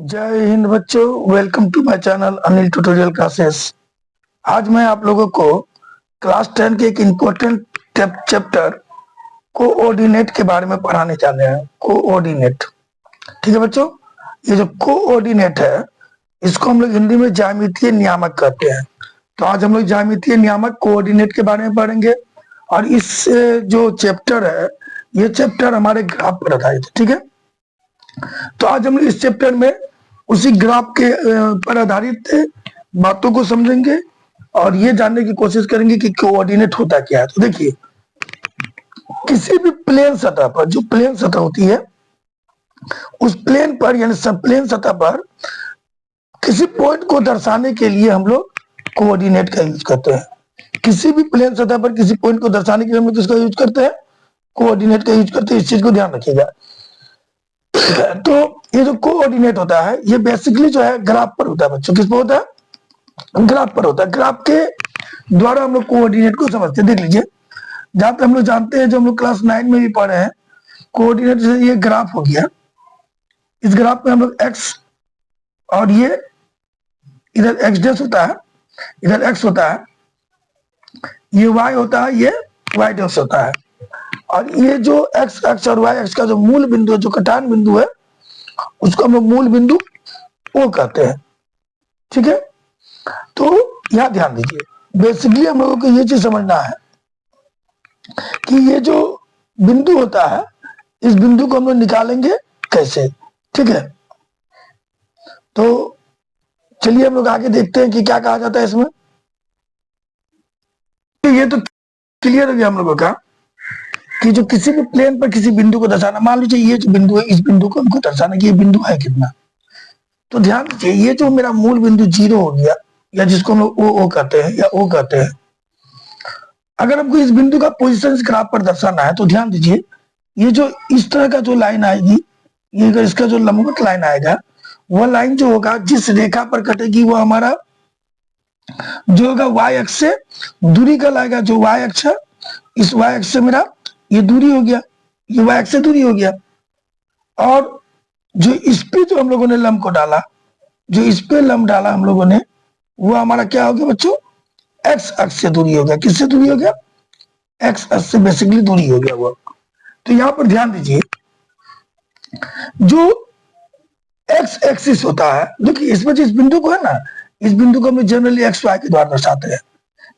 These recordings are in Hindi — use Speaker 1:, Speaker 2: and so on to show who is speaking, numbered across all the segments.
Speaker 1: जय हिंद बच्चों, welcome to my channel Anil tutorial classes. आज मैं आप लोगों को क्लास 10 के एक इम्पोर्टेंट चैप्टर कोऑर्डिनेट के बारे में पढ़ाने जा रहे हैं। कोऑर्डिनेट, ठीक है बच्चों। ये जो कोऑर्डिनेट है, इसको हम लोग हिंदी में ज्यामितीय नियामक कहते हैं। तो आज हम लोग ज्यामितीय नियामक कोऑर्डिनेट के बारे में पढ़ेंगे। और इस जो चैप्टर है, ये चैप्टर हमारे ग्राफ पर आधारित है, ठीक है। तो आज हम लोग इस चैप्टर में उसी ग्राफ के पर आधारित बातों को समझेंगे और ये जानने की कोशिश करेंगे कि कोऑर्डिनेट होता क्या है। तो देखिए, किसी भी प्लेन सतह पर, जो प्लेन सतह होती है, उस प्लेन पर यानी सब प्लेन सतह पर किसी पॉइंट को दर्शाने के लिए हम लोग कोऑर्डिनेट का यूज करते हैं। किसी भी प्लेन सतह पर किसी पॉइंट को दर्शाने के लिए हम लोग किसका यूज करते हैं? कोऑर्डिनेट का यूज करते हैं। इस चीज को ध्यान रखिएगा। तो ये जो कोऑर्डिनेट होता है, ये बेसिकली जो है ग्राफ पर होता है बच्चों। किस पर होता है? ग्राफ पर होता है। ग्राफ के द्वारा हम लोग कोऑर्डिनेट को समझते हैं। देख लीजिए, जहां तक हम लोग जानते हैं, जो हम लोग क्लास 9 में भी पढ़े हैं, कोऑर्डिनेट से ये ग्राफ हो गया। इस ग्राफ में हम लोग एक्स और ये इधर एक्स डैश होता है, इधर एक्स होता है, ये वाई होता है, ये वाई डैश होता है। और ये जो एक्स एक्स और वाई एक्स का जो मूल बिंदु है, जो कटान बिंदु है, उसको हम लोग मूल बिंदु ओ कहते हैं, ठीक है। तो यहां ध्यान दीजिए, बेसिकली हम लोगों को ये चीज समझना है कि ये जो बिंदु होता है, इस बिंदु को हम लोग निकालेंगे कैसे, ठीक है। तो चलिए हम लोग आगे देखते हैं कि क्या कहा जाता है इसमें। ये तो क्लियर हो गया हम लोगों का कि जो किसी भी प्लेन पर किसी बिंदु को दर्शाना, मान लीजिए ये जो बिंदु है, इस बिंदु को हमको दर्शाना कि ये बिंदु है कितना। तो ध्यान दीजिए, ये जो मेरा मूल बिंदु 0 हो गया, या जिसको हम लोग ओ कहते हैं या ओ कहते हैं, अगर हमको इस बिंदु का पोजीशन ग्राफ पर दर्शाना है, तो ध्यान दीजिए, ये जो इस तरह का जो लाइन आएगी, ये इसका जो लंबवत लाइन आएगा, वह लाइन जो होगा, जिस रेखा पर कटेगी, वो हमारा जो होगा वाई अक्ष से दूरी का लाएगा। जो वाई अक्ष है, इस वाई अक्ष से मेरा ये दूरी हो गया, ये वाई अक्ष से दूरी हो गया। और जो इस पे जो हम लोगों ने लंब को डाला, जो इस पे लंब डाला हम लोगों ने, वो हमारा क्या हो गया बच्चों? एक्स अक्ष से दूरी हो गया। किससे दूरी हो गया? एक्स अक्ष से बेसिकली दूरी हो गया वो। तो यहां पर ध्यान दीजिए, जो एक्स एक्सिस होता है, देखिए इसमें जिस बिंदु को है ना, इस बिंदु को हम जनरली एक्स वाई के द्वारा दर्शाते हैं।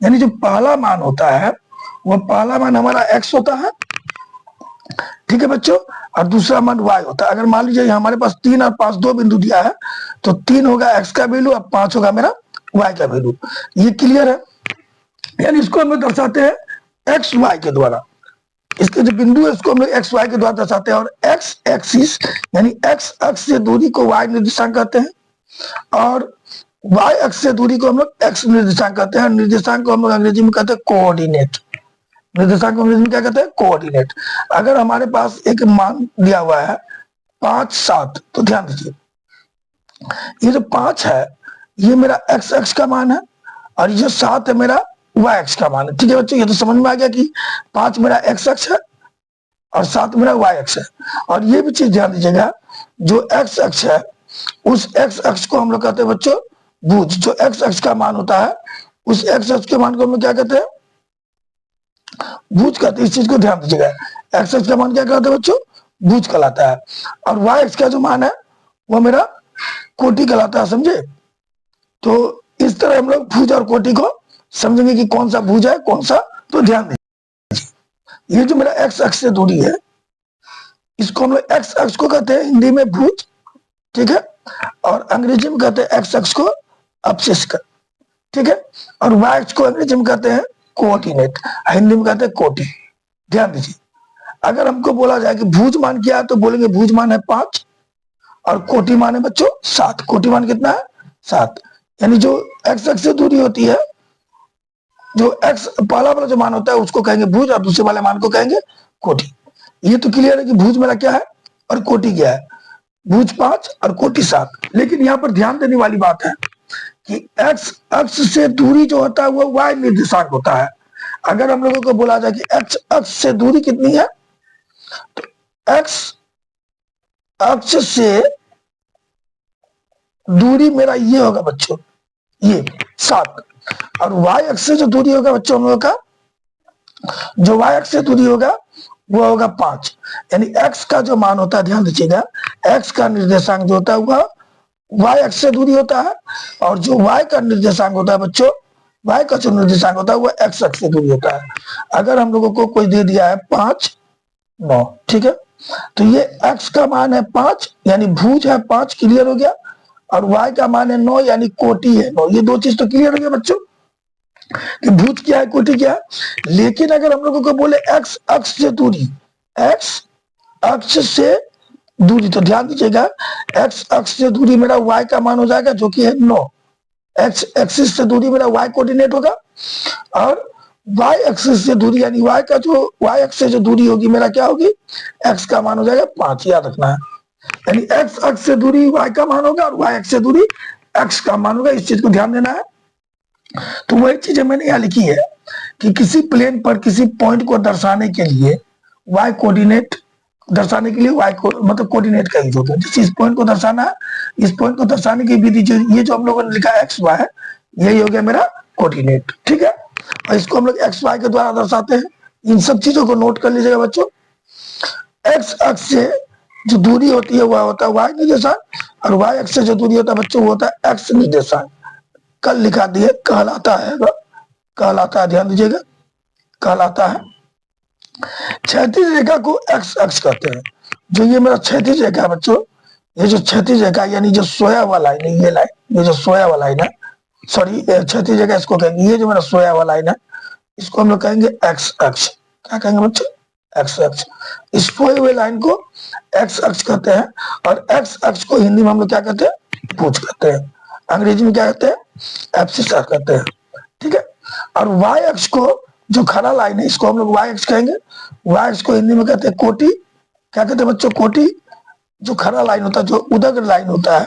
Speaker 1: यानी जो पहला मान होता है, वह पहला मान हमारा एक्स होता है, ठीक है बच्चों। और दूसरा मान y होता है। अगर मान लीजिए हमारे पास 3 और 5 दो बिंदु दिया है, तो 3 होगा x का वैल्यू और 5 होगा मेरा y का वैल्यू। ये क्लियर है? यानी इसको हम लोग दर्शाते हैं एक्स वाई के द्वारा। इसके जो बिंदु है, इसको हम लोग एक्स वाई के द्वारा दर्शाते हैं। और एक्स एक्सिस यानी एक्स अक्ष से दूरी को y निर्देशांक कहते हैं, और y अक्ष से दूरी को हम लोग x निर्देशांक कहते हैं। निर्देशांक को हम लोग अंग्रेजी में कहते हैं कोऑर्डिनेट। निर्देशांक अंग्रेजी में क्या कहते हैं? कोऑर्डिनेट। अगर हमारे पास एक मान दिया हुआ है 5 7, तो ध्यान दीजिए, ये जो 5 है, ये मेरा एक्स अक्ष का मान है, और ये जो 7 है मेरा वाई अक्ष का मान है, ठीक है बच्चों। ये तो समझ में आ गया कि 5 मेरा एक्स अक्ष है और 7 मेरा वाई अक्ष है। और ये भी चीज ध्यान दीजिएगा, जो एक्स अक्ष है, उस एक्स अक्ष को हम लोग कहते हैं बच्चों भुज। जो एक्स अक्ष का मान होता है, उस एक्स अक्ष के मान को हम लोग क्या कहते हैं? भुज कहते हैं। इस चीज को ध्यान दीजिएगा, एक्स अक्ष का मान क्या कहलाता है बच्चों? भुज कहलाता है। और वाई अक्ष का जो मान है, वो मेरा कोटि कहलाता है, समझे। तो इस तरह हम लोग भुज और कोटि को समझेंगे कि कौन सा भुज है, कौन सा। तो ध्यान दीजिए, ये जो मेरा एक्स अक्ष से दूरी है, इसको हम लोग एक्स अक्ष को कहते हैं हिंदी में भुज, ठीक है। और अंग्रेजी में कहते हैं एक्स अक्ष को अब्सिस, ठीक है। और वाई अक्ष को अंग्रेजी में कहते हैं कोऑर्डिनेट, हिंदी में कहते हैं कोटि। ध्यान दीजिए, अगर हमको बोला जाए कि भुज मान क्या है, तो बोलेंगे भुज मान है 5 और कोटि मान है बच्चों 7। कोटि मान कितना है? 7। यानी जो एक्स अक्ष से दूरी होती है, जो एक्स पहला वाला जो मान होता है, उसको कहेंगे भुज, और दूसरे वाले मान को कहेंगे कोटि। ये तो क्लियर है कि भुज मेरा क्या है और कोटि क्या है। भुज 5 और कोटि 7। लेकिन यहाँ पर ध्यान देने वाली बात है कि एक्स अक्ष से दूरी जो होता है, वो वाई निर्देशांक होता है। अगर हम लोगों को बोला जाए कि एक्स अक्ष से दूरी कितनी है, तो एक्स अक्ष से दूरी मेरा ये होगा बच्चों, ये 7, और वाई अक्ष से जो दूरी होगा बच्चों हम लोग का, जो वाई अक्ष से दूरी होगा वो होगा 5। यानी एक्स का जो मान होता है, ध्यान दीजिएगा, एक्स का निर्देशांक जो होता है वह वाई अक्ष से दूरी होता है, और जो वाई का निर्देशांक होता है बच्चों, वाई का जो निर्देशांक होता है वो एक्स अक्ष से दूरी होता है। अगर हम लोगों को कोई दे दिया है 5, 9, ठीक है, तो ये एक्स का मान है 5 यानी भुज है 5, क्लियर हो गया, और वाई का मान है 9 यानी कोटि है 9। ये दो चीज तो क्लियर हो गया बच्चों कि भुज क्या है, कोटि क्या है। लेकिन अगर हम लोगों को बोले एक्स अक्ष से दूरी, एक्स अक्ष से दूरी, तो ध्यान दीजिएगा, एक्स अक्ष से दूरी मेरा वाई का मान हो जाएगा जो कि है 9। एक्स एक्सिस से दूरी मेरा वाई कोऑर्डिनेट होगा, और वाई एक्सिस से दूरी यानी वाई का जो वाई एक्स से जो दूरी होगी मेरा क्या होगी, एक्स का मान हो जाएगा 5, याद रखना है। यानी एक्स अक्ष से दूरी वाई का मान होगा और वाई एक्स से दूरी एक्स का मान होगा, इस चीज को ध्यान देना है। तो वही चीजें मैंने यहाँ लिखी है कि किसी प्लेन पर किसी पॉइंट को दर्शाने के लिए वाई कोऑर्डिनेट दर्शाने के लिए वाई को मतलब कोऑर्डिनेट का यूज होता है। जैसे इस पॉइंट को दर्शाना है, इस पॉइंट को दर्शाने की विधि जो ये जो हम लोगों ने लिखा है एक्स वाई, यही हो गया मेरा कोऑर्डिनेट, ठीक है। और इसको हम लोग एक्स वाई के द्वारा दर्शाते हैं। इन सब चीजों को नोट कर लीजिएगा बच्चों। एक्स अक्ष से जो दूरी होती है वह होता है वाई निर्देशांक, और वाई अक्ष से जो दूरी होता है बच्चों वो होता है एक्स निर्देशांक। कल लिखा दिए कहलाता है, कहलाता है, ध्यान दीजिएगा, कहलाता है। क्षैतिज रेखा को एक्स अक्ष कहते हैं। जो ये मेरा क्षैतिज रेखा है बच्चों, ये जो क्षैतिज रेखा यानी जो सोया हुआ लाइन है, ये लाइन, ये जो सोया हुआ लाइन है, सॉरी क्षैतिज रेखा इसको कहेंगे, ये जो मेरा सोया हुआ लाइन है इसको हम लोग कहेंगे एक्स अक्ष। क्या कहेंगे बच्चों, एक्स अक्ष। इस सोए हुए लाइन को एक्स अक्ष कहते हैं, और एक्स अक्ष को हिंदी में हम लोग क्या कहते हैं, भुज कहते हैं। अंग्रेजी में क्या कहते हैं, एब्सिस कहते हैं, ठीक है। और वाई अक्ष को जो खड़ा लाइन है इसको हम लोग वाई अक्ष कहेंगे। वाई अक्ष को हिंदी में कहते हैं कोटि। क्या कहते हैं बच्चों, कोटि। जो खड़ा लाइन होता है, जो उदग्र लाइन होता है,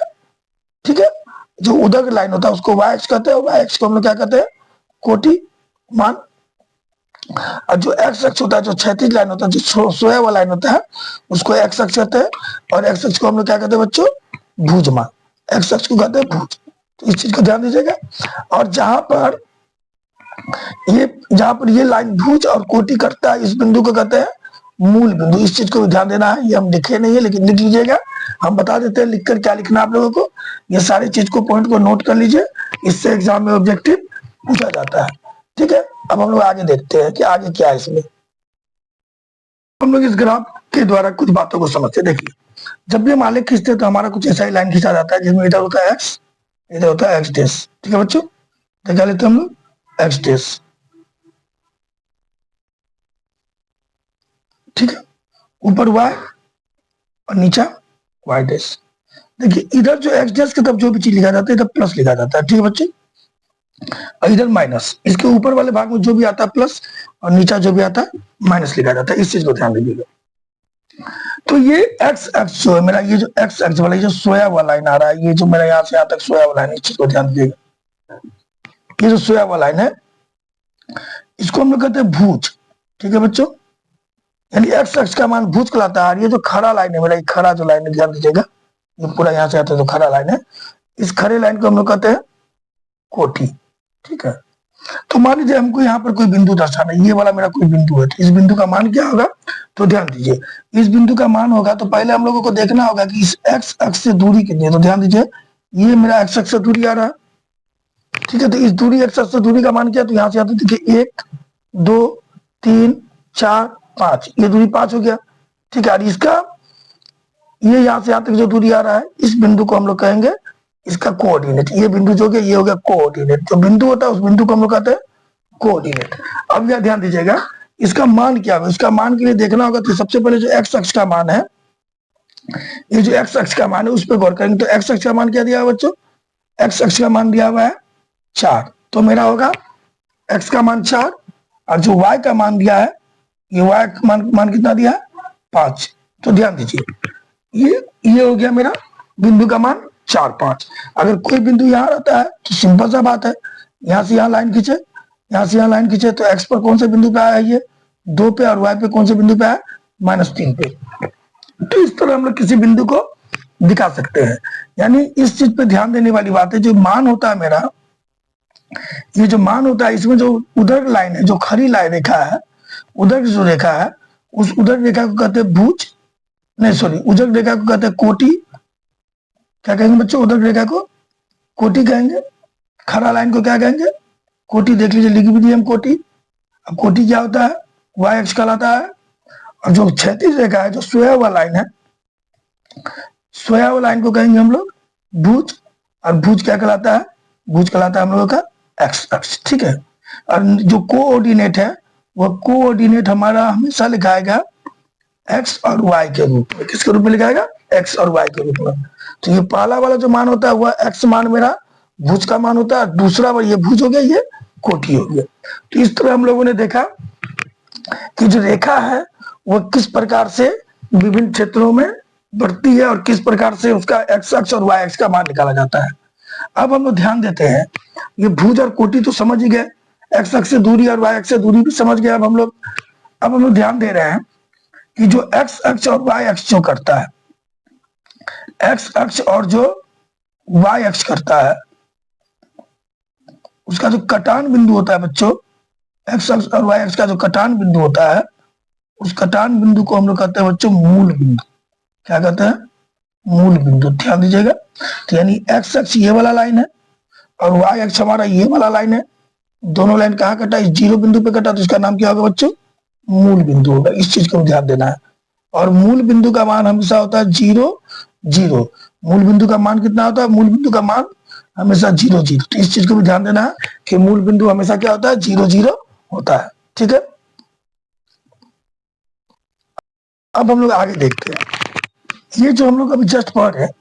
Speaker 1: ठीक है, जो उदग्र लाइन होता है उसको वाई अक्ष कहते हैं, वाई अक्ष को हम लोग क्या कहते हैं, कोटि मान। और जो एक्स अक्ष होता है, जो क्षैतिज लाइन होता है, जो सोया हुआ लाइन होता है उसको एक्स अक्ष कहते हैं, और एक्स अक्ष को हम लोग क्या कहते हैं बच्चों, भुज मान। एक्स अक्ष को कहते हैं भुज। तो इस चीज को ध्यान दीजिएगा। और जहां पर ये लाइन भुज और कोटि करता है, इस बिंदु को कहते हैं मूल बिंदु। इस चीज को भी ध्यान देना है, ये हम लिखे नहीं है लेकिन लिख लीजिएगा। हम बता देते हैं लिखकर क्या लिखना आप लोगों को। ये सारी चीज को पॉइंट को नोट कर लीजिए, इससे एग्जाम में ऑब्जेक्टिव पूछा जाता है, ठीक है। अब हम लोग आगे देखते हैं कि आगे क्या है इसमें। हम लोग इस ग्राफ के द्वारा कुछ बातों को समझते। देखिए, जब भी हम आलेख खींचते हैं तो हमारा कुछ ऐसा ही लाइन खींचा जाता है जिसमें इधर होता है एक्स, इधर होता है एक्स डेस, ठीक है बच्चों। देखा लेते हैं हम लोग एक्स डेस, ठीक है, ऊपर वाई और नीचा वाई डेस। देखिए इधर जो एक्स डेस की तरफ जो भी चीज लिखा जाता है इधर प्लस लिखा जाता है, ठीक है बच्चे, और इधर माइनस। इसके ऊपर वाले भाग में जो भी आता है प्लस, और नीचा जो भी आता है माइनस लिखा जाता है। इस चीज को ध्यान दीजिएगा। तो ये एक्स एक्स जो है मेरा, ये जो एक्स एक्स वाला, ये जो सोया हुआ लाइन आ रहा है, ये जो मेरा यहाँ से यहाँ तक सोया हुआ लाइन है, इस चीज को ध्यान दीजिएगा। ये जो सोया हुआ लाइन है इसको हम लोग कहते हैं भुज, ठीक है बच्चों। यानी एक्स एक्स का मान भुज कहलाता है। और ये जो खड़ा लाइन है मेरा, ये खड़ा जो लाइन है, ध्यान दीजिएगा, ये पूरा यहाँ से आता है जो खड़ा लाइन है, इस खड़े लाइन को हम लोग कहते हैं कोटि, ठीक है। तो मान लीजिए हमको यहाँ पर कोई बिंदु दर्शाना है, ये वाला मेरा कोई बिंदु है, तो इस बिंदु का मान क्या होगा, तो ध्यान दीजिए, इस बिंदु का मान होगा तो पहले हम लोगों को देखना होगा कि इस एक्स अक्ष से दूरी कितनी है। तो ध्यान दीजिए, ये मेरा एक्स अक्ष से दूरी आ रहा है, ठीक है। तो इस दूरी एक्स अक्ष से दूरी का मान क्या, तो यहाँ से आता है, देखिए 1 2 3 4 5, ये दूरी 5 हो गया, ठीक है। और इसका ये यहाँ से यहाँ तक जो दूरी आ रहा है, इस बिंदु को हम लोग कहेंगे इसका कोऑर्डिनेट। ये बिंदु जो है ये हो गया कोऑर्डिनेट। जो बिंदु होता है उस बिंदु को हम लोग कहते हैं कोऑर्डिनेट। अब यह ध्यान दीजिएगा, इसका मान क्या होगा। इसका मान के लिए देखना होगा तो सबसे पहले जो एक्स अक्ष का मान है, ये जो एक्स अक्ष का मान है उस पर गौर करेंगे। तो एक्स अक्ष का मान क्या दिया हुआ बच्चों, एक्स अक्ष का मान दिया हुआ है 4, तो मेरा होगा एक्स का मान 4, और जो वाई का मान दिया है, ये वाई का मान कितना दिया है 5। तो ध्यान दीजिए, ये हो गया मेरा बिंदु का मान 4 5। अगर कोई बिंदु यहाँ रहता है तो सिंपल सा बात है, यहाँ से यहाँ लाइन खींचे, यहाँ से यहाँ लाइन खींचे, तो एक्स पर कौन से बिंदु पे आया है, ये 2 पे, और वाई पे कौन से बिंदु पे आया, -3 पे। तो इस तरह हम लोग किसी बिंदु को दिखा सकते हैं। यानी इस चीज पे ध्यान देने वाली बात है, जो मान होता है मेरा, ये जो मान होता है इसमें जो उधर लाइन है, जो खड़ी लाइन रेखा है, उधर की जो रेखा है, उस उधर रेखा को कहते हैं भुज, नहीं सॉरी, उधर रेखा को कहते हैं कोटि। क्या कहेंगे बच्चों? उधर रेखा को कोटि कहेंगे, खड़ा लाइन को क्या कहेंगे? कोटि। देख लीजिए, लिख भी दिए हम कोटि। अब कोटि क्या होता है? वाई अक्ष कहलाता है। और जो क्षैतिज रेखा है, जो सोया हुआ लाइन है, सोया हुआ लाइन को कहेंगे हम लोग भुज। और भुज क्या कहलाता है? भुज कहलाता है हम लोगों का एक्स अक्ष। ठीक है। और जो कोऑर्डिनेट है, वह कोऑर्डिनेट हमारा हमेशा लिखाएगा एक्स और वाई के रूप में। किसके रूप में लिखाएगा? एक्स और वाई के रूप में। तो ये पहला वाला जो मान होता है वह एक्स मान मेरा भुज का मान होता है, दूसरा वाला ये भुज हो गया, ये कोटि हो गया। तो इस तरह हम लोगों ने देखा कि जो रेखा है वह किस प्रकार से विभिन्न क्षेत्रों में बढ़ती है और किस प्रकार से उसका एक्स अक्ष और वाई अक्ष का मान निकाला जाता है। अब हम लोग ध्यान देते हैं, ये भुज और कोटि तो समझ ही गए, एक्स अक्ष से दूरी और वाई अक्ष से दूरी भी समझ गए। अब हम लोग ध्यान दे रहे हैं कि जो एक्स अक्ष और वाई अक्ष जो करता है, एक्स अक्ष और जो वाई अक्ष करता है, उसका जो कटान बिंदु होता है बच्चों, एक्स अक्ष और वाई अक्ष का जो कटान बिंदु होता है, उस कटान बिंदु को हम लोग कहते हैं बच्चों मूल बिंदु। क्या कहते हैं? मूल बिंदु। ध्यान दीजिएगा। तो यानी एक्स अक्ष ये वाला लाइन है और वाई अक्ष हमारा ये वाला लाइन है। दोनों लाइन कहाँ कटा? इस जीरो बिंदु पे कटा, तो इसका नाम क्या होगा बच्चों? मूल बिंदु होगा। इस चीज को ध्यान देना है। और मूल बिंदु का मान हमेशा होता है 0 0। मूल बिंदु का मान कितना होता है? मूल बिंदु का मान हमेशा 0 0। तो इस चीज को भी ध्यान देना है कि मूल बिंदु हमेशा क्या होता है? 0 0 होता है। ठीक है। अब हम लोग आगे देखते हैं। ये जो हम लोग अभी जस्ट पढ़ रहे हैं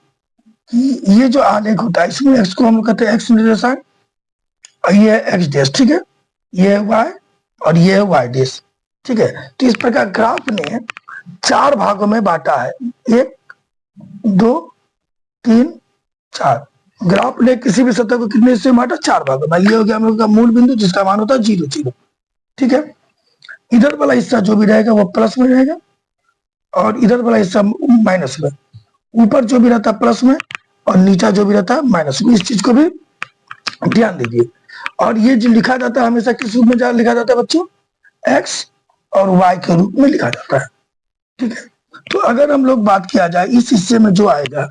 Speaker 1: कि ये जो आलेख होता है, इसमें एक्स को हम लोग कहते हैं एक्स निर्देशांक, और ये है एक्स डैश। ठीक है। ये है वाई और ये है वाई डैश। ठीक है। तो इस प्रकार ग्राफ ने 4 भागों में बांटा है। 1 2 3 4। ग्राफ ने किसी भी सतह को कितने हिस्से में बांटा? 4 भागों में। ये हो गया हम लोग का मूल बिंदु, जिसका मान होता है 0 0। ठीक है। इधर वाला हिस्सा जो भी रहेगा वो प्लस में रहेगा और इधर वाला हिस्सा माइनस में। ऊपर जो भी रहता है प्लस में और नीचा जो भी रहता है माइनस में। इस चीज को भी ध्यान दीजिए। और ये जो लिखा जाता है हमेशा किस रूप में लिखा जाता है बच्चों? एक्स और वाई के रूप में लिखा जाता है। ठीक है। तो अगर हम लोग बात किया जाए इस हिस्से में जो आएगा,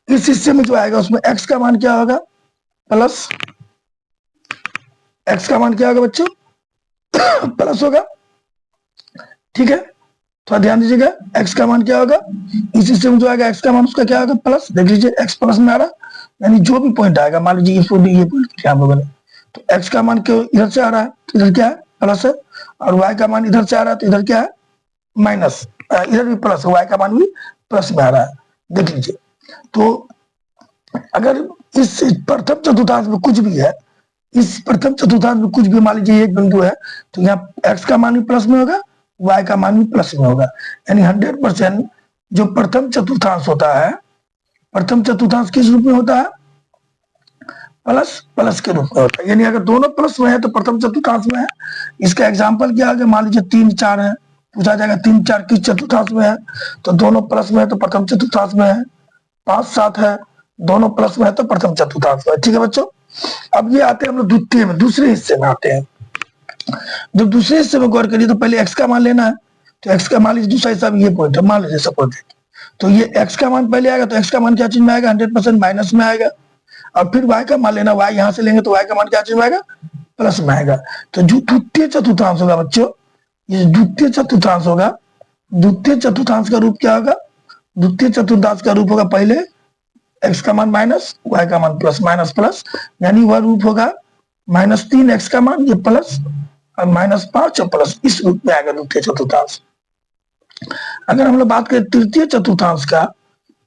Speaker 1: इस हिस्से में जो आएगा उसमें एक्स का मान क्या होगा? प्लस। एक्स का मान क्या होगा बच्चों? प्लस होगा। ठीक है। थोड़ा ध्यान दीजिएगा, एक्स का मान क्या होगा? इस हिस्से में जो आएगा एक्स का मान उसका क्या होगा? प्लस। देख लीजिए एक्स प्लस में आ रहा, यानी जो भी पॉइंट आएगा, मान लीजिए ये पॉइंट किया हम लोगों ने, तो एक्स का मान क्यों इधर से आ रहा है? तो इधर क्या है? प्लस है। और वाई का मान इधर से आ रहा है, तो इधर क्या है? माइनस। इधर भी प्लस है, वाई का मान भी प्लस में आ रहा है। देख लीजिए। तो अगर इस प्रथम चतुर्थांश में कुछ भी है, इस प्रथम चतुर्थांश में कुछ भी मान लीजिए एक बिंदु है, तो यहाँ एक्स का मान भी प्लस में होगा, वाई का मान भी प्लस में होगा। यानी 100% जो प्रथम चतुर्थांश होता है, प्रथम चतुर्थांश किस रूप में होता है? प्लस प्लस के रूप में होता है। यानी अगर दोनों प्लस में है तो प्रथम चतुर्थांश में है। इसका एग्जांपल क्या है? मान लीजिए 3 4 है, पूछा जाएगा 3 4 किस चतुर्थांश में है, तो दोनों प्लस में है तो प्रथम चतुर्थांश में है। 5 7 है, दोनों प्लस में है तो प्रथम चतुर्थांश में है। ठीक है बच्चों। अब ये आते हैं हम लोग द्वितीय में, दूसरे हिस्से में आते हैं। जब दूसरे हिस्से में गौर करिए तो पहले एक्स का मान लेना है। तो एक्स का मान लीजिए दूसरा हिस्सा ये पॉइंट है, मान लीजिए सपोज। तो ये एक्स का मान पहले आएगा, तो एक्स का मान क्या चीज में आएगा? 100% माइनस में आएगा। और फिर वाई का मान लेना, वाई यहां से लेंगे तो वाई का मान क्या चीज में आएगा? प्लस में आएगा। तो जो द्वितीय चतुर्थांश होगा बच्चों, ये द्वितीय चतुर्थांश होगा, द्वितीय चतुर्थांश का रूप क्या होगा? द्वितीय चतुर्थांश का रूप होगा पहले एक्स का मान माइनस, वाई का मान प्लस, माइनस प्लस, यानी वह रूप होगा -3 एक्स का मान, ये प्लस, और -5 और प्लस, इस रूप में आएगा द्वितीय चतुर्थांश। अगर हम लोग बात करें तृतीय चतुर्थांश का,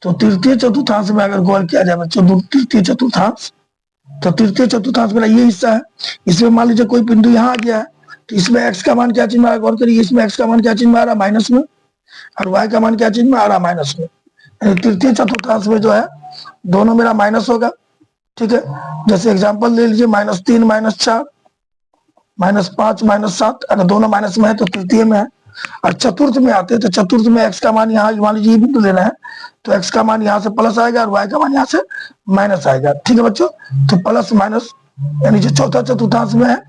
Speaker 1: तो तृतीय चतुर्थांश में अगर गौर किया जाए बच्चों, तृतीय चतुर्थांश, तो तृतीय चतुर्थांश मेरा ये हिस्सा है। इसमें मान लीजिए कोई बिंदु यहाँ आ गया है, तो इसमें एक्स का मान क्या चीज में आ रहा है? गौर करिए, इसमें एक्स का मान क्या चीज में आ रहा है? माइनस में, और वाई का मान क्या चीज में आ रहा है? माइनस में। तृतीय चतुर्थांश में जो है दोनों मेरा माइनस होगा। ठीक है। जैसे एग्जांपल ले लीजिए, -3 -4, -5 -7, अगर दोनों माइनस में है तो तृतीय में है, और चतुर्थ में आते हैं तो चतुर्थ में x का मान यहाँ मान लीजिए ये बिंदु लेना है, तो x का मान यहाँ से प्लस आएगा और y का मान यहाँ से माइनस आएगा। ठीक है बच्चों, तो प्लस माइनस यानी जो चौथा चतुर्थांश में है,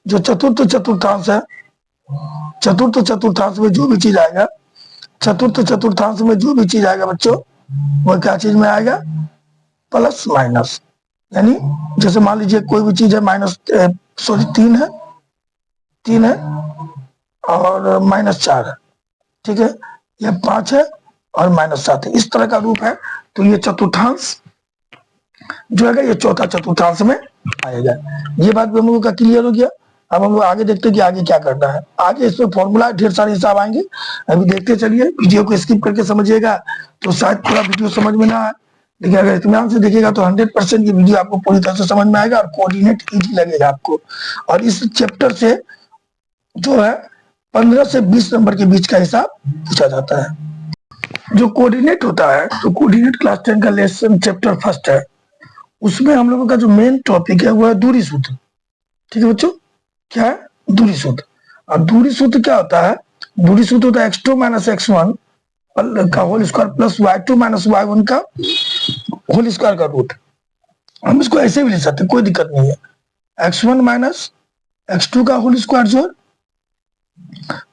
Speaker 1: जो चतुर्थ चतुर्थांश है, चतुर्थ चतुर्थांश में जो भी चीज आएगा, चतुर्थ चतुर्थांश में जो भी चीज आएगा बच्चों, वो क्या चीज में आएगा, प्लस माइनस। यानी जैसे मान लीजिए कोई भी चीज है माइनस सॉरी 3 है और -4 है, ठीक है, ये 5 है और -7 है, इस तरह का रूप है। तो ये चतुर्थांश जो है ये चौथा चतुर्थांश में आएगा। ये बात भी हम लोगों का क्लियर हो गया। अब हम लोग आगे देखते हैं कि आगे क्या करना है। आगे इसमें फॉर्मूला ढेर सारे हिसाब आएंगे, अभी देखते चलिए। वीडियो को स्किप करके समझिएगा तो शायद पूरा वीडियो समझ में ना आए, लेकिन अगर इत्मीनान से देखिएगा तो 100% ये वीडियो आपको पूरी तरह से समझ में आएगा और कोऑर्डिनेट इजी लगेगा आपको। और इस चैप्टर से जो है 15 से 20 नंबर के बीच का हिसाब पूछा जाता है। जो कोऑर्डिनेट होता है, तो कोऑर्डिनेट क्लास 10 का लेसन चैप्टर फर्स्ट है, उसमें हम लोगों का जो मेन टॉपिक है वो है दूरी सूत्र। ठीक है बच्चों, क्या है, दूरी सूत्र। और दूरी सूत्र क्या होता है, दूरी सूत्र होता है x2 माइनस x1 का whole square plus y2 minus y1 का होल स्क्वायर का रूट। हम इसको ऐसे भी लिख सकते हैं, कोई दिक्कत नहीं है। x1 माइनस x2 का होल स्क्वायर जोड़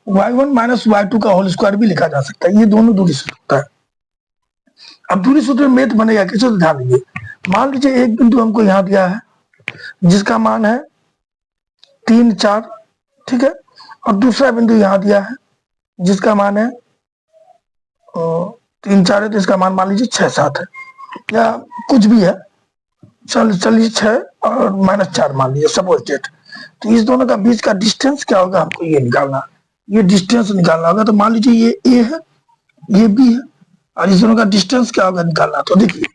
Speaker 1: y1 माइनस y2 का होल स्क्वायर भी लिखा जा सकता है। ये दोनों दूरी सूत्र होता है। अब दूरी सूत्र में मेथ बनेगा कैसे, तो ध्यान दीजिए। मान लीजिए एक बिंदु हमको यहाँ दिया है जिसका मान है 3, 4, ठीक है, और दूसरा बिंदु यहाँ दिया है जिसका मान है 3, 4 है, तो इसका मान लीजिए 6, 7 है या कुछ भी है, चलिए 6 और -4 मान लीजिए सपोज डेट। तो इस दोनों का बीच का डिस्टेंस क्या होगा, हमको ये निकालना, ये डिस्टेंस निकालना होगा। तो मान लीजिए ये ए है, ये बी है, और इस दोनों का डिस्टेंस क्या होगा निकालना। तो देखिए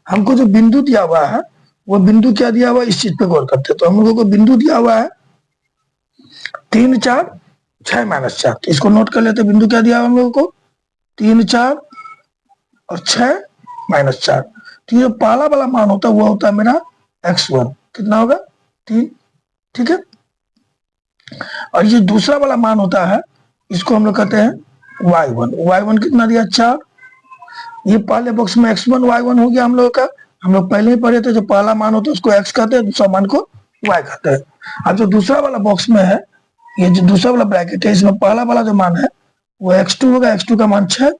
Speaker 1: हमको जो बिंदु दिया हुआ है वो बिंदु क्या दिया हुआ है, इस चीज पे गौर करते हैं। तो हम लोगों को बिंदु दिया हुआ है 3, 4, 6, -4। तो इसको नोट कर लेते हैं। बिंदु क्या दिया हुआ हम लोगों को, 3, 4 और 6, -4। तो ये पहला वाला मान होता है वो होता है मेरा x1, कितना होगा 3, ठीक है। और ये दूसरा वाला मान होता है, इसको हम लोग कहते हैं y1 कितना दिया 4। ये पहले बॉक्स में x1 y1 हो गया हम लोग का, हम लोग पहले ही पढ़े थे। जो पहला मान होता है उसको x कहते हैं, दूसरा मान को y कहते हैं। अब जो दूसरा वाला बॉक्स में है, ये जो दूसरा वाला ब्रैकेट है, इसमें पहला वाला जो मान है वो x2 होगा, x2 का मान 6,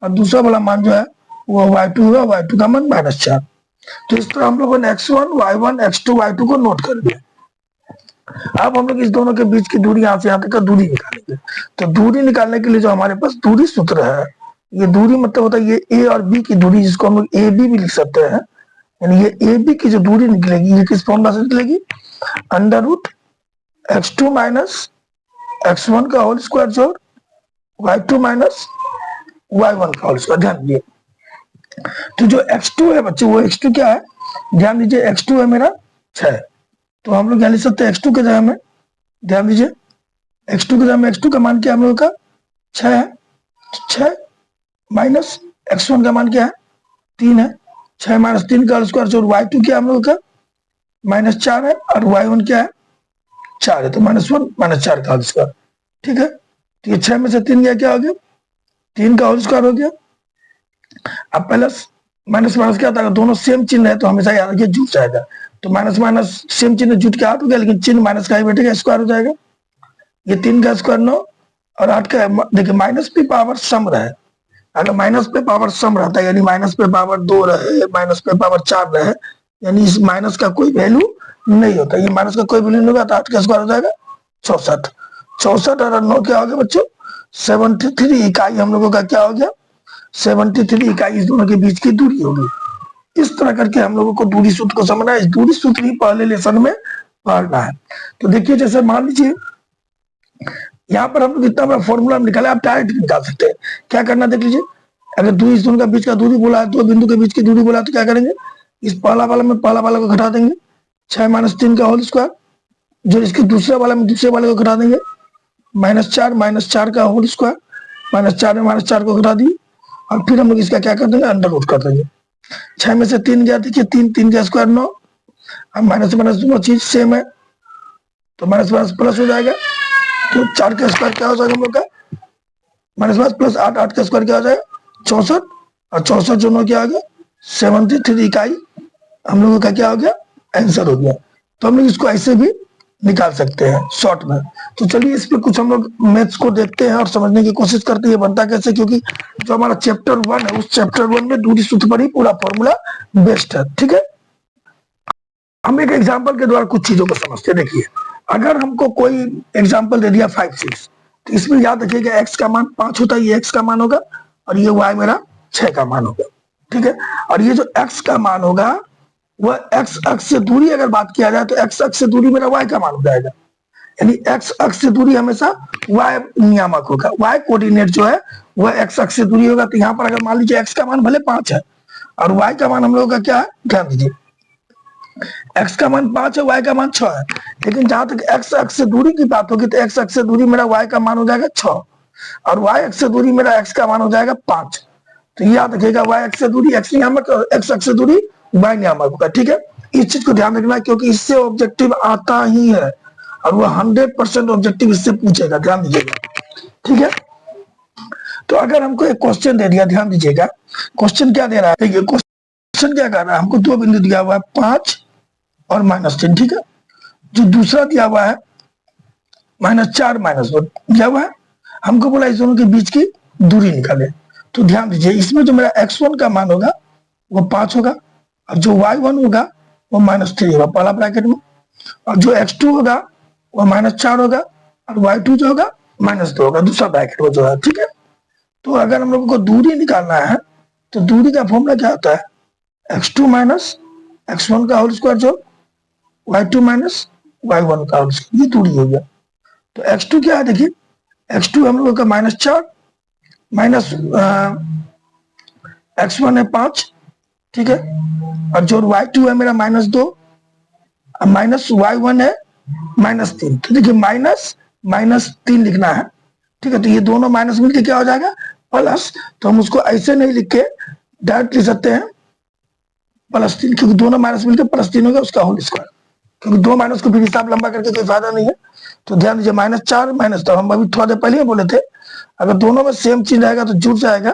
Speaker 1: और दूसरा वाला मान जो है वो y2 होगा, y2 का मान -4। तो इस तरह हम लोगों ने x1 y1 x2 y2 को नोट कर लिया। अब हम लोग इस दोनों के बीच की दूरी यहाँ से यहाँ तक का दूरी निकालेंगे। तो दूरी निकालने के लिए जो हमारे पास दूरी सूत्र है, ये दूरी मतलब होता है ये ए और बी की दूरी, जिसको हम लोग ए बी भी लिख सकते हैं। यानी ये ए बी की जो दूरी निकलेगी ये किस फॉर्मूला से निकलेगी, √x2 माइनस x1 का होल स्क्वायर जोड़ y2 माइनस y1 का होल स्क्वायर। ध्यान दीजिए, तो जो x2 है बच्चे, वो x2 क्या है, ध्यान दीजिए, x2 है मेरा 6। तो हम लोग यहाँ लिख सकते हैं x2 के जगह में, ध्यान दीजिए, x2 के जगह में x2 का मान क्या हम लोग का 6 है, 6 माइनस x1 का मान क्या है 3 है, 6 माइनस 3 का स्क्वायर जोड़ y2 क्या हम लोग का -4 है, और y1 क्या है 4 है, तो -1 -4 का स्क्वायर, ठीक है। तो ये 6 में से 3 गया, क्या हो गया 3 का होल स्क्वायर हो गया। अब प्लस माइनस माइनस क्या था, दोनों सेम चिन्ह है तो हमेशा याद रखिए जुट जाएगा। तो माइनस माइनस सेम चिन्ह जुट के 8 हो गया, लेकिन चिन्ह माइनस का ही बैठेगा, स्क्वायर हो जाएगा। ये 3 का स्क्वायर 9 और 8 का, देखिए माइनस पे पावर सम रहे, अगर माइनस पे पावर सम रहता है यानी माइनस पे पावर 2 रहे, माइनस पे पावर 4 रहे, यानी इस माइनस का कोई वैल्यू नहीं होता। ये माइनस का कोई वैल्यू नहीं होगा, तो 8 का स्क्वायर हो जाएगा 64। 64 और 9 क्या हो गया बच्चों 73 इकाई हम लोगों का क्या हो गया 73 इकाई इस दोनों के बीच की दूरी होगी। इस तरह करके हम लोगों को दूरी सूत्र को समझना है। इस दूरी सूत्र ही पहले लेसन में पढ़ना है। तो देखिए जैसे मान लीजिए यहाँ पर हम लोग इतना बड़ा फॉर्मूला निकाला, आप डायरेक्ट निकाल सकते हैं। क्या करना देख लीजिए, अगर दूरी इस दोनों के बीच का दूरी बोला है, दो बिंदु के बीच की दूरी बोला, तो क्या करेंगे, इस पहला वाला में पहला वाला को घटा देंगे, 6 माइनस 3 का होल स्क्वायर, जो इसके दूसरे वाला में दूसरे वाले को घटा देंगे, -4 का होल स्क्वायर, -4 में -4 को घटा दिए, और फिर हम लोग इसका क्या कर देंगे, अंडर रूट कर देंगे। 6 में से 3 गया, देखिए 3 का स्क्वायर 9, अब माइनस माइनस दोनों चीज सेम है, तो माइनस माइनस प्लस हो जाएगा, तो 4 का स्क्वायर क्या हो जाएगा हम लोग का, -5 प्लस 8, 8 का स्क्वायर क्या हो जाएगा 64, और 64 जो 9 क्या हो गया 73 इकाई हम लोगों का क्या हो गया आंसर हो गया। तो हम लोग इसको ऐसे भी निकाल सकते हैं शॉर्ट में। तो चलिए इस पे कुछ हम लोग मैथ्स को देखते हैं और समझने की कोशिश करते हैं बनता कैसे, क्योंकि जो हमारा चैप्टर 1 है उस चैप्टर 1 में दूरी सूत्र पर ही पूरा फॉर्मूला बेस्ड है। ठीक है, हम एक एग्जाम्पल के द्वारा कुछ चीजों को समझते हैं। देखिए, अगर हमको कोई एग्जाम्पल दे दिया 5 6, तो इसमें याद रखिएगा एक्स का मान 5 होता है, ये एक्स का मान होगा, और ये वाई मेरा 6 का मान होगा। ठीक है, और ये जो एक्स का मान होगा वह एक्स अक्ष से दूरी अगर बात किया जाए तो एक्स अक्ष से दूरी मेरा वाई का मान हो जाएगा, यानी एक्स अक्ष से दूरी हमेशा वाई नियामक होगा, वाई कोऑर्डिनेट जो है वह एक्स अक्ष से दूरी होगा। तो यहाँ पर अगर मान लीजिए एक्स का मान भले 5 है और वाई का मान हम लोगों का क्या है, ध्यान दीजिए एक्स का मान 5 है, वाई का मान 6 है, लेकिन जहां तक एक्स अक्ष से दूरी की बात होगी तो एक्स अक्ष से दूरी मेरा वाई का मान हो जाएगा 6, और वाई अक्ष से दूरी मेरा एक्स का मान हो जाएगा 5। तो याद रखिएगा वाई अक्ष से दूरी एक्स नियामक और एक्स अक्ष से दूरी वाई नियामक होगा। ठीक है, इस चीज को ध्यान रखना है क्योंकि इससे ऑब्जेक्टिव आता ही है और वो 100% ऑब्जेक्टिव इससे पूछेगा, ध्यान दीजिएगा। ठीक है, तो अगर हमको एक क्वेश्चन दे दिया, ध्यान दीजिएगा क्वेश्चन क्या दे रहा है, देखिए क्वेश्चन क्या कर रहा है, हमको दो बिंदु दिया हुआ है 5 और -3। ठीक है, जो दूसरा दिया हुआ है -4 -2 दिया हुआ है, हमको बोला इस दोनों के बीच की दूरी निकाले। तो ध्यान दीजिए इसमें जो मेरा x1 का मान होगा वो 5 होगा, और जो y1 होगा वो -3 होगा पहला ब्रैकेट में, और जो x2 होगा वो -4 होगा, और y2 जो होगा -2 होगा दूसरा ब्रैकेट में जो है। ठीक है, तो अगर हम लोगों को दूरी निकालना है तो दूरी का फॉर्मूला क्या होता है, x2 माइनस x1 का होल स्क्वायर जो y2 माइनस y1 का होल स्क्वायर, ये दूरी हो गया। तो x2 क्या है, देखिए x2 हम लोगों का -4 माइनस x1 है 5। ठीक है, और जो y2 है मेरा -2 माइनस y1 है -3। तो देखिए -3 लिखना है। ठीक है, तो ये दोनों माइनस मिलके क्या हो जाएगा प्लस, तो हम उसको ऐसे नहीं लिख के डायरेक्ट लिख सकते हैं +3, क्योंकि दोनों माइनस मिलकर +3 हो गया उसका होल स्क्वायर, क्योंकि दो माइनस को फिर हिसाब लंबा करके कोई फायदा नहीं है। तो ध्यान दीजिए -4 -2 हम अभी थोड़ा देर पहले ही बोले थे, अगर दोनों में सेम चीज रहेगा तो जुड़ जाएगा,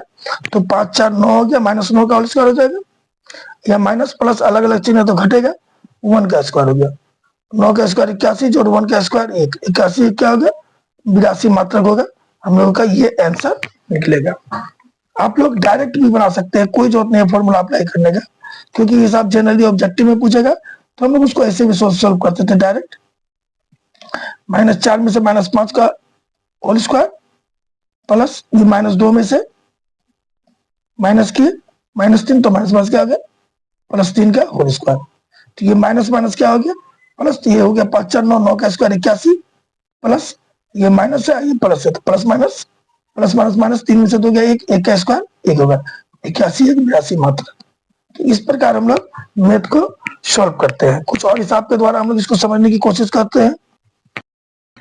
Speaker 1: तो 5 4 9 हो गया, -9 का होल स्क्वायर हो जाएगा, या माइनस प्लस अलग अलग चिन्ह है तो घटेगा, 1 का स्क्वायर हो गया, 9 का स्क्वायर 81 जोड़ 1 का स्क्वायर 1, 81 क्या हो गया 82 मात्रक होगा, हम लोगों का ये आंसर निकलेगा। आप लोग डायरेक्ट भी बना सकते हैं, कोई जरूरत नहीं है फॉर्मूला अप्लाई करने का, क्योंकि हिसाब जनरली ऑब्जेक्टिव में पूछेगा तो हम लोग उसको ऐसे भी सोल्व करते थे डायरेक्ट। -4 में से -5 का होल स्क्वायर प्लस ये -2 में से -3, तो -5 क्या हो गया +3 का होल स्क्वायर, तो ये माइनस माइनस क्या हो गया प्लस, तो ये हो गया 5 4 9, 9 का स्क्वायर 81 प्लस ये माइनस है ये प्लस है, तो प्लस माइनस -3 में से तो गया 1, 1 का स्क्वायर 1 होगा, 81 1 82 मात्र। तो इस प्रकार हम लोग मैथ को सॉल्व करते हैं, कुछ और हिसाब के द्वारा हम लोग इसको समझने की कोशिश करते हैं।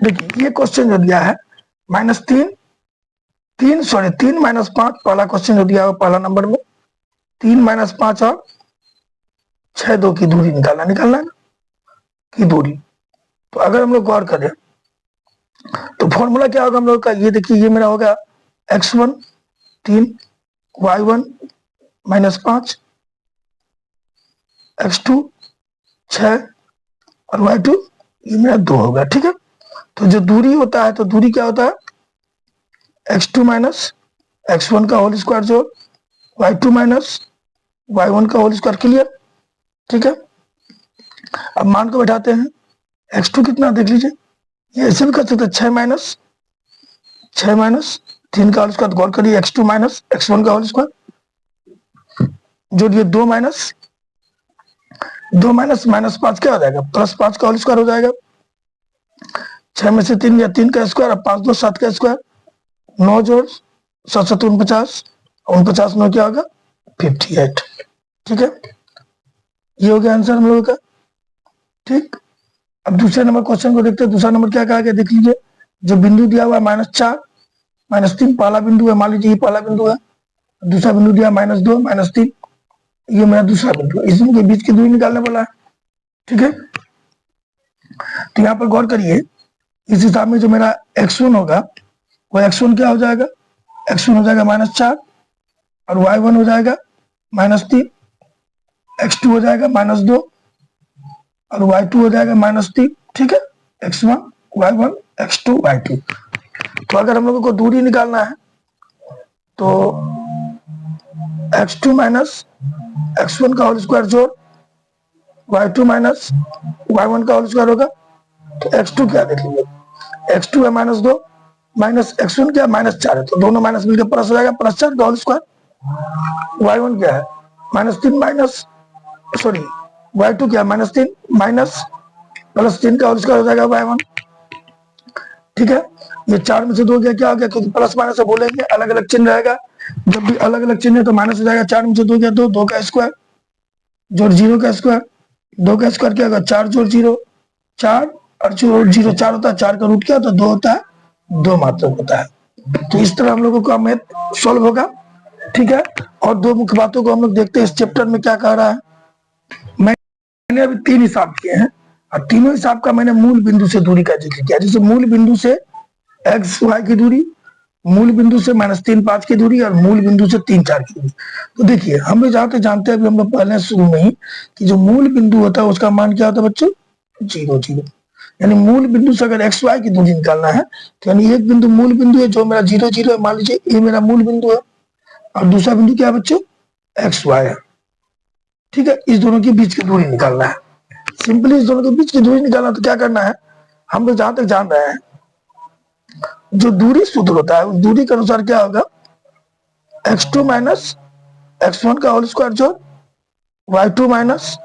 Speaker 1: देखिए ये क्वेश्चन जो दिया है -3 3 -5 पहला क्वेश्चन जो दिया है पहला नंबर में 3 -5 और 6 2 की दूरी निकालना है ना की दूरी। तो अगर हम लोग गौर करें तो फॉर्मूला क्या होगा हम लोग का, ये देखिए ये मेरा होगा x1 3 y1 -5 x2 6 और y2 ये मेरा 2 होगा। ठीक है, तो जो दूरी होता है तो दूरी क्या होता है x2 माइनस x1 का होल स्क्वायर जोड़ y2 माइनस y1 का होल स्क्वायर, क्लियर। ठीक है, अब मान को बैठाते हैं, x2 कितना देख लीजिए, ये ऐसे भी कर सकते हैं 6 माइनस 3 का होल स्क्वायर, गौर करिए x2 माइनस x1 का होल स्क्वायर जोड़िए 2 माइनस -5 क्या हो जाएगा +5 का होल स्क्वायर हो जाएगा, 6 में से 3 या 3 का स्क्वायर, अब 5 2 7 का स्क्वायर, 9 जोड़ 7 7 49, 49 9 क्या होगा 58। ठीक है, ये हो गया आंसर हम लोगों का। ठीक, अब दूसरे नंबर क्वेश्चन को देखते हैं। दूसरा नंबर क्या कहा गया देख लीजिए, जो बिंदु दिया हुआ है -4 -3 पहला बिंदु है, मान लीजिए ये पहला बिंदु है, दूसरा बिंदु दिया -2 -3 ये मेरा दूसरा बिंदु है, इसके बीच की दूरी निकालने वाला है। ठीक है, तो यहाँ पर गौर करिए इस हिसाब में जो मेरा x1 होगा वो x1 क्या हो जाएगा, x1 हो जाएगा -4 और y1 हो जाएगा -3, x2 हो जाएगा -2 और y2 हो जाएगा -3। ठीक है, x1 y1 x2 y2। तो अगर हम लोगों को दूरी निकालना है तो x2 माइनस x1 का होल स्क्वायर जोड़ y2 माइनस y1 का होल स्क्वायर होगा। तो x2 क्या देख लीजिए, x2 है -2 माइनस x1 क्या -4 है, तो दोनों माइनस मिलकर प्लस हो जाएगा, +4 का होल स्क्वायर। y1 क्या है -3 माइनस सॉरी y2 क्या -3 माइनस +3 का होल स्क्वायर हो जाएगा y1। ठीक है, ये 4 में से 2 क्या हो गया, क्योंकि प्लस माइनस से बोलेंगे अलग अलग चिन्ह रहेगा, जब भी अलग अलग चिन्ह है तो माइनस हो जाएगा। 4 में से 2 क्या, 2 का स्क्वायर जोड़ 0 का स्क्वायर, 2 का स्क्वायर क्या होगा 4 जोड़ 0 4 और जोड़ 0 4 होता है, 4 का रूट क्या होता है 2 होता है, 2 मात्र होता है। तो इस तरह हम लोगों का मैथ सॉल्व होगा। ठीक है, और दो मुख्य बातों को हम लोग देखते हैं इस चैप्टर में क्या कह रहा है। मैंने अभी 3 हिसाब किए हैं और तीनों हिसाब का मैंने मूल बिंदु से दूरी का जिक्र किया, जैसे मूल बिंदु से एक्स वाई की दूरी, मूल बिंदु से -3 5 की दूरी और मूल बिंदु से 3 4 की दूरी। तो देखिए हम लोग जहां तक जानते हैं अभी हम लोग पहले शुरू में ही कि जो मूल बिंदु होता है उसका मान क्या होता है बच्चों, 0 0। यानी मूल बिंदु से अगर एक्स वाई की दूरी निकालना है तो यानी एक बिंदु मूल बिंदु है जो मेरा 0 0 है, मान लीजिए ये मेरा मूल बिंदु है और दूसरा बिंदु क्या है बच्चों, एक्स वाई है। ठीक है, इस दोनों के बीच की दूरी निकालना है, सिंपली इस दोनों के बीच की दूरी निकालना। तो क्या करना है, हम लोग जहां तक जान रहे हैं जो दूरी सूत्र होता है उस दूरी के अनुसार क्या होगा, x2 माइनस x1 का होल स्क्वायर जोड़ y2 माइनस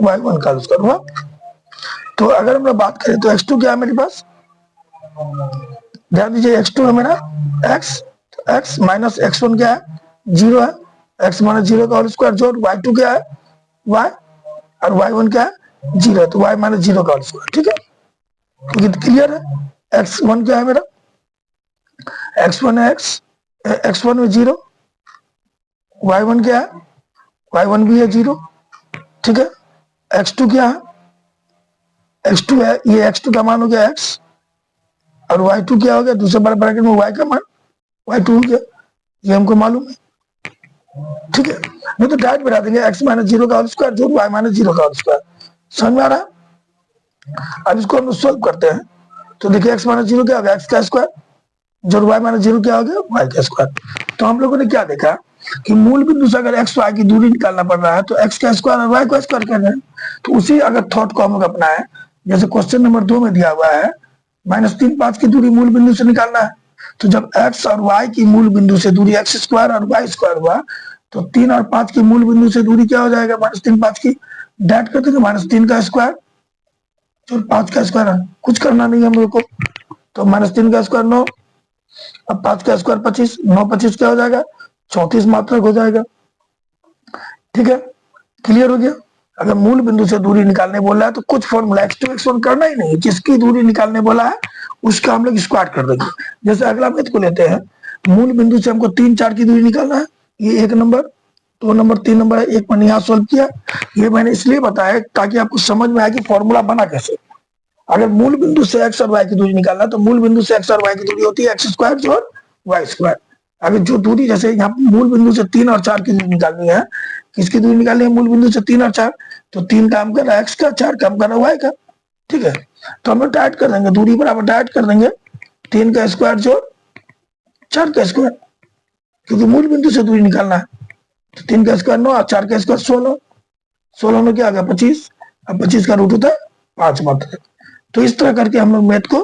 Speaker 1: y1 का होल स्क्वायर हुआ। तो अगर हम लोग बात करें तो x2 क्या है मेरे पास, ध्यान दीजिए x2 है मेरा x माइनस x1 क्या है 0 है, x माइनस 0 का होल स्क्वायर जोड़ y2 क्या है y और y1 क्या है 0 है, तो y माइनस 0 का होल स्क्वायर। ठीक है, तो ये क्लियर है। x1 क्या है मेरा, x1 है x1 में 0, y1 क्या है y1 भी है 0। ठीक है, x2 क्या है, x2 है, ये x2 का मान हो गया x और y2 क्या हो गया, दूसरे बड़े ब्रैकेट में y का मान y2 हो गया, ये हमको मालूम है। ठीक है, नहीं तो डायरेक्ट बता देंगे x माइनस 0 का होल स्क्वायर जोड़ y माइनस 0 का होल स्क्वायर। समझ में आ रहा है। अब इसको हम सोल्व करते हैं तो देखिए x माइनस 0 क्या हो गया, x का स्क्वायर जोड़ y माइनस 0 क्या हो गया, y का स्क्वायर। तो हम लोगों ने क्या देखा कि मूल बिंदु से अगर x y की दूरी निकालना पड़ रहा है तो x का स्क्वायर और y का स्क्वायर कर रहे हैं। तो उसी अगर थॉट को हम लोग अपनाएं, जैसे क्वेश्चन नंबर 2 में दिया हुआ है -3 5 की दूरी मूल बिंदु से निकालना है, तो जब x और y की मूल बिंदु से दूरी x स्क्वायर और y स्क्वायर हुआ तो 3 और 5 की मूल बिंदु से दूरी क्या हो जाएगा, -3 5 की, डायरेक्ट कर देंगे -3 का स्क्वायर जो 5 का स्क्वायर है, कुछ करना नहीं हम लोग को। तो -3 का स्क्वायर 9, अब 5 का स्क्वायर 25, 9 25 क्या हो जाएगा 34 मात्रक हो जाएगा। ठीक है, क्लियर हो गया। अगर मूल बिंदु से दूरी निकालने बोला है तो कुछ फॉर्मूला x2 x1 करना ही नहीं, जिसकी दूरी निकालने बोला है उसका हम लोग स्क्वायर कर देंगे। जैसे अगला मैथ को लेते हैं, मूल बिंदु से हमको 3 4 की दूरी निकालना है, ये 1 नंबर 2 नंबर 3 नंबर है, एक मैंने यहाँ सोल्व किया। ये मैंने इसलिए बताया ताकि आपको समझ में आए कि फॉर्मूला बना कैसे। अगर मूल बिंदु से x और y की दूरी निकालना तो मूल बिंदु से x और y की दूरी होती है एक्स स्क्वायर जोड़ वाई स्क्वायर। अगर जो दूरी जैसे यहाँ मूल बिंदु से 3 और 4 की दूरी निकालनी है, किसकी दूरी निकालनी है, मूल बिंदु से 3 और 4, तो 3 काम कर रहा है x का, 4 काम कर रहा है y का। ठीक है, तो हम लोग डायरेक्ट कर देंगे, दूरी बराबर डायरेक्ट कर देंगे 3 का स्क्वायर जोड़ 4 का स्क्वायर, क्योंकि मूल बिंदु से दूरी निकालना है। तो 3 का स्क्वायर 9 और 4 का स्क्वायर 16, 16 में क्या आ गया 25, अब 25 का रूट होता है 5 मात्र। तो इस तरह करके हम लोग मैथ को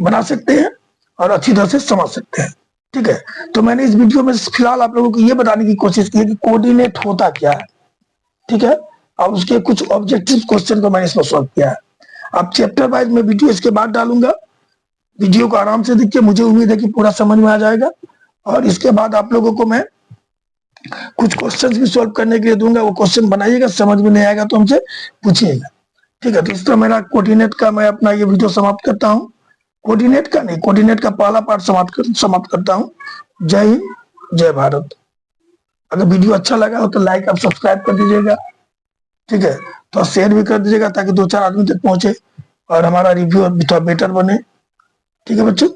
Speaker 1: बना सकते हैं और अच्छी तरह से समझ सकते हैं। ठीक है, तो मैंने इस वीडियो में फिलहाल आप लोगों को ये बताने की कोशिश की है कि कोऑर्डिनेट होता क्या है। ठीक है, और उसके कुछ ऑब्जेक्टिव क्वेश्चन को मैंने इसमें सॉल्व किया है। अब चैप्टर वाइज में वीडियो इसके बाद डालूंगा, वीडियो को आराम से देखिए, मुझे उम्मीद है कि पूरा समझ में आ जाएगा। और इसके बाद आप लोगों को मैं कुछ क्वेश्चन भी सॉल्व करने के लिए दूंगा, वो क्वेश्चन बनाइएगा, समझ में नहीं आएगा तो हमसे पूछिएगा। ठीक है, तो इस तरह मेरा कोऑर्डिनेट का मैं अपना ये वीडियो समाप्त करता हूँ। कोऑर्डिनेट का नहीं, कोऑर्डिनेट का पहला पार्ट समाप्त करता हूँ। जय हिंद, जय भारत। अगर वीडियो अच्छा लगा हो तो लाइक और सब्सक्राइब कर दीजिएगा। ठीक है, तो शेयर भी कर दीजिएगा ताकि 2 4 आदमी तक पहुंचे। और हमारा रिव्यू थोड़ा बेटर बने। ठीक है बच्चों।